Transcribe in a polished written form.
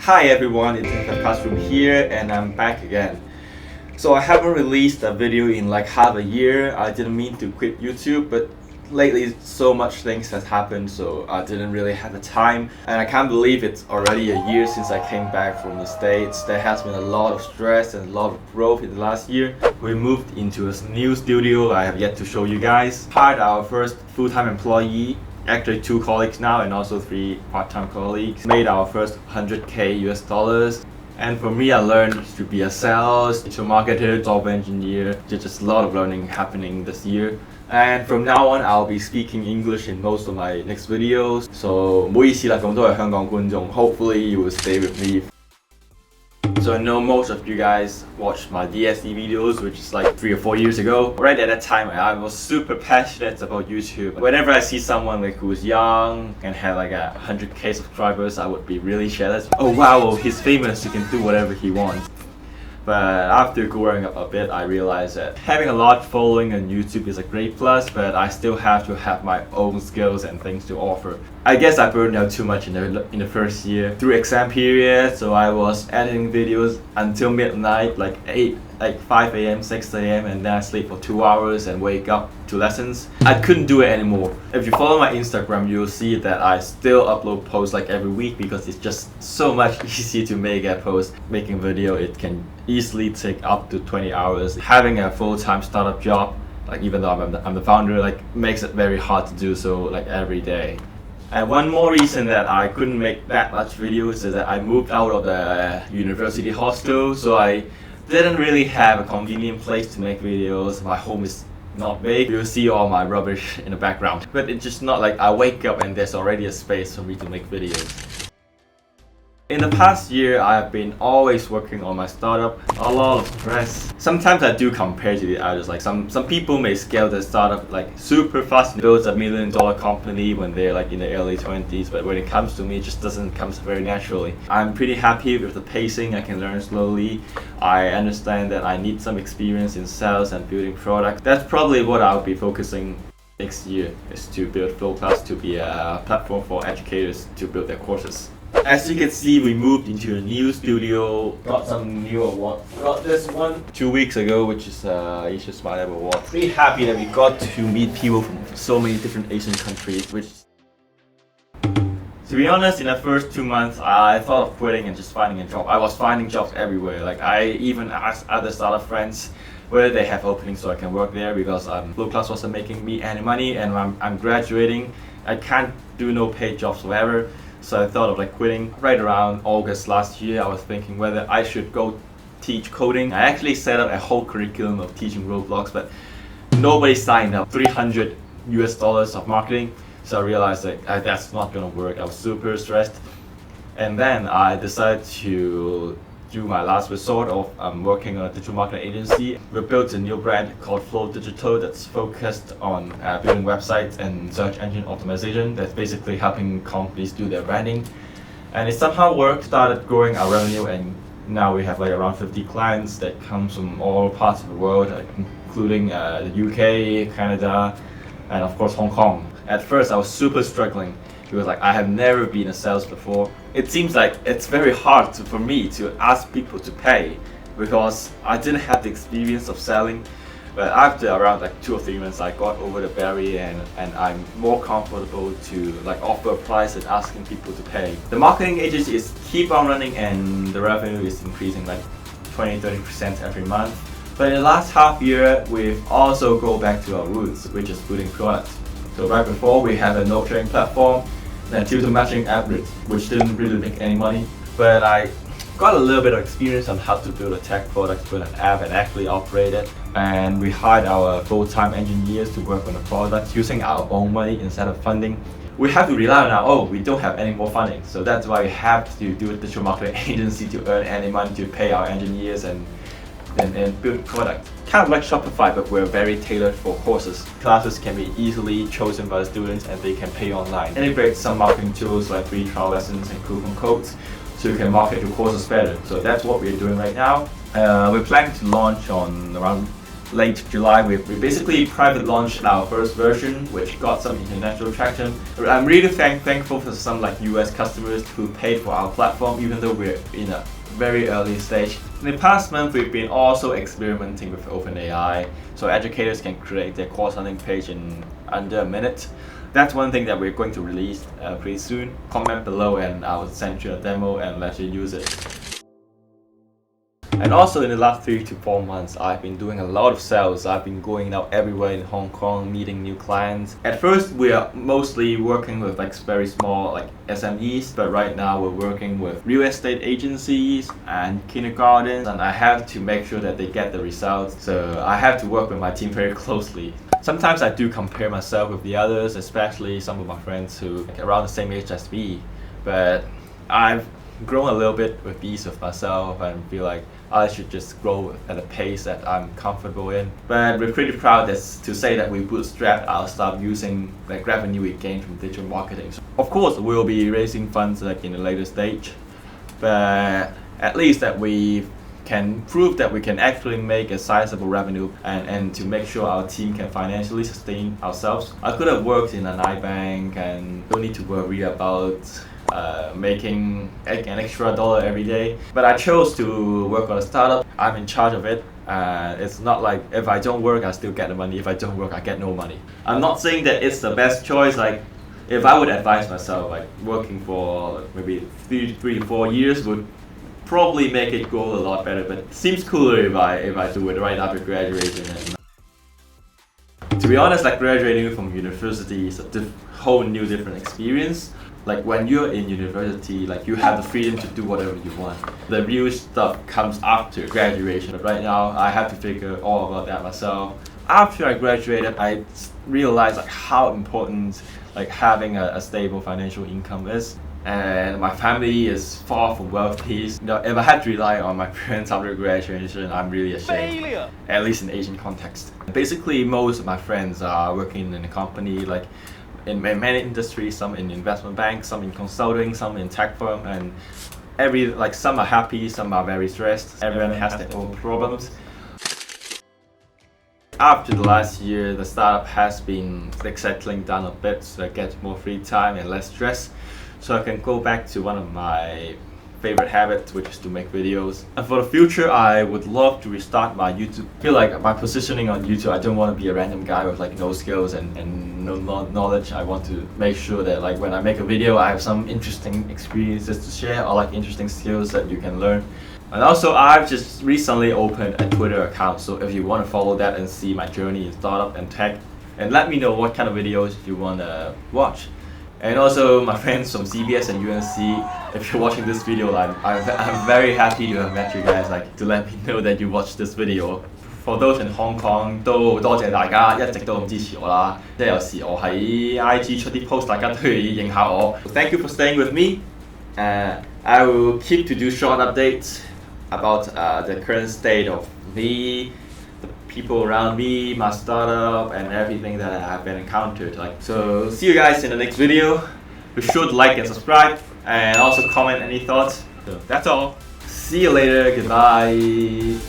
Hi everyone, it's the classroom here and I'm back again. So I haven't released a video in like half a year. I didn't mean to quit YouTube, but lately so much things has happened, so I didn't really have the time. And I can't believe it's already a year since I came back from the States. There has been a lot of stress and a lot of growth in the last year. We moved into a new studio I have yet to show you guys. Hired our first full-time employee. Actually 2 colleagues now and also 3 part-time colleagues. Made our first $100K US. And for me, I learned to be a sales, digital marketer, software engineer. There's just a lot of learning happening this year. And from now on, I'll be speaking English in most of my next videos. So 唔好意思啦，咁多位香港觀眾 hopefully you will stay with me. So I know most of you guys watched my DSE videos, which is like 3 or 4 years ago. Right at that time, I was super passionate about YouTube. Whenever I see someone like who's young and had like 100K subscribers, I would be really jealous. Oh wow, he's famous, he can do whatever he wants. But after growing up a bit, I realized that having a large following on YouTube is a great plus, but I still have to have my own skills and things to offer. I guess I burned out too much in the first year through exam period, so I was editing videos until midnight, like 5 a.m., 6 a.m., and then I sleep for 2 hours and wake up to lessons. I couldn't do it anymore. If you follow my Instagram, you'll see that I still upload posts like every week because it's just so much easier to make a post. Making video, it can easily take up to 20 hours. Having a full-time startup job, like even though I'm the founder, like makes it very hard to do so like every day. And one more reason that I couldn't make that much videos is that I moved out of the university hostel, so I didn't really have a convenient place to make videos. My home is not big. You'll see all my rubbish in the background. But it's just not like I wake up and there's already a space for me to make videos. In the past year, I've been always working on my startup. A lot of stress. Sometimes I do compare to the others. Like some people may scale their startup like super fast and build $1 million company when they're like in their early 20s. But when it comes to me, it just doesn't come very naturally. I'm pretty happy with the pacing. I can learn slowly. I understand that I need some experience in sales and building product. That's probably what I'll be focusing next year, is to build Flowclass to be a platform for educators to build their courses. As you can see, we moved into a new studio, got some new awards. Got this one 2 weeks ago, which is Asia Smart Lab Award. Pretty happy that we got to meet people from so many different Asian countries, which, to be honest, in the first 2 months, I thought of quitting and just finding a job. I was finding jobs everywhere. Like I even asked other startup friends whether they have openings so I can work there because Flowclass wasn't making me any money and I'm graduating. I can't do no paid jobs whatever. So I thought of like quitting. Right around August last year, I was thinking whether I should go teach coding. I actually set up a whole curriculum of teaching Roblox, but nobody signed up. $300 US of marketing. So I realized that that's not gonna work. I was super stressed. And then I decided to do my last resort of working on a digital marketing agency. We built a new brand called Flow Digital that's focused on building websites and search engine optimization. That's basically helping companies do their branding. And it somehow worked, started growing our revenue, and now we have like around 50 clients that come from all parts of the world, including the UK, Canada, and of course Hong Kong. At first I was super struggling because like I have never been a sales before. It seems like it's very hard for me to ask people to pay because I didn't have the experience of selling. But after around like 2 or 3 months, I got over the barrier and I'm more comfortable to like offer a price and asking people to pay. The marketing agency is keep on running and the revenue is increasing like 20-30% every month. But in the last half year, we've also go back to our roots, which is building products. So right before, we had a note sharing platform, then tutor matching app, which didn't really make any money. But I got a little bit of experience on how to build a tech product, build an app and actually operate it. And we hired our full-time engineers to work on the product using our own money instead of funding. We have to rely on we don't have any more funding. So that's why we have to do a digital marketing agency to earn any money to pay our engineers and build product. Kind of like Shopify, but we're very tailored for courses. Classes can be easily chosen by the students and they can pay online. Integrate some marketing tools like free trial lessons and coupon codes so you can market your courses better. So that's what we're doing right now. We're planning to launch on around late July, we basically private launched our first version, which got some international traction. I'm really thankful for some like US customers who paid for our platform, even though we're in a very early stage. In the past month, we've been also experimenting with OpenAI, so educators can create their course landing page in under a minute. That's one thing that we're going to release pretty soon. Comment below and I'll send you a demo and let you use it. And also in the last 3 to 4 months, I've been doing a lot of sales. I've been going out everywhere in Hong Kong, meeting new clients. At first, we are mostly working with like very small like SMEs, but right now we're working with real estate agencies and kindergartens, and I have to make sure that they get the results. So I have to work with my team very closely. Sometimes I do compare myself with the others, especially some of my friends who are around the same age as me, but I've grown a little bit with ease of myself and feel like I should just grow at a pace that I'm comfortable in. But we're pretty proud to say that we bootstrapped our stuff using like revenue we gained from digital marketing. So of course, we'll be raising funds like in a later stage, but at least that we can prove that we can actually make a sizable revenue and to make sure our team can financially sustain ourselves. I could have worked in an iBank and don't need to worry about making an extra dollar every day, but I chose to work on a startup. I'm in charge of it. It's not like if I don't work, I still get the money. If I don't work, I get no money. I'm not saying that it's the best choice. Like, if I would advise myself, like working for maybe 3 to 4 years would probably make it go a lot better. But it seems cooler if I do it right after graduation. And to be honest, like graduating from university is a whole new different experience. Like when you're in university, like you have the freedom to do whatever you want. The real stuff comes after graduation. But right now, I have to figure all about that myself. After I graduated, I realized like how important like having a stable financial income is. And my family is far from wealthy. You know, if I had to rely on my parents after graduation, I'm really ashamed. Failure. At least in Asian context. Basically, most of my friends are working in a company like in many industries, some in investment banks, some in consulting, some in tech firm, and some are happy, some are very stressed. Everyone has their own problems. After the last year, the startup has been like settling down a bit, so I get more free time and less stress, so I can go back to one of my favorite habits, which is to make videos. And for the future, I would love to restart my YouTube. I feel like my positioning on YouTube, I don't want to be a random guy with like no skills and no knowledge. I want to make sure that like when I make a video, I have some interesting experiences to share or like interesting skills that you can learn. And also, I've just recently opened a Twitter account, so if you want to follow that and see my journey in startup and tech, and let me know what kind of videos you want to watch. And also my friends from CBS and UNC, if you're watching this video, I'm very happy to have met you guys, like to let me know that you watched this video. For those in Hong Kong, 都多謝大家一直都咁支持我啦。即係有時我喺 IG 出啲 post， 大家都要應下我。Thank you for staying with me. I will keep to do short updates about the current state of me, the people around me, my startup, and everything that I have been encountered. So see you guys in the next video. Be sure to like and subscribe, and also comment any thoughts. So that's all. See you later. Goodbye.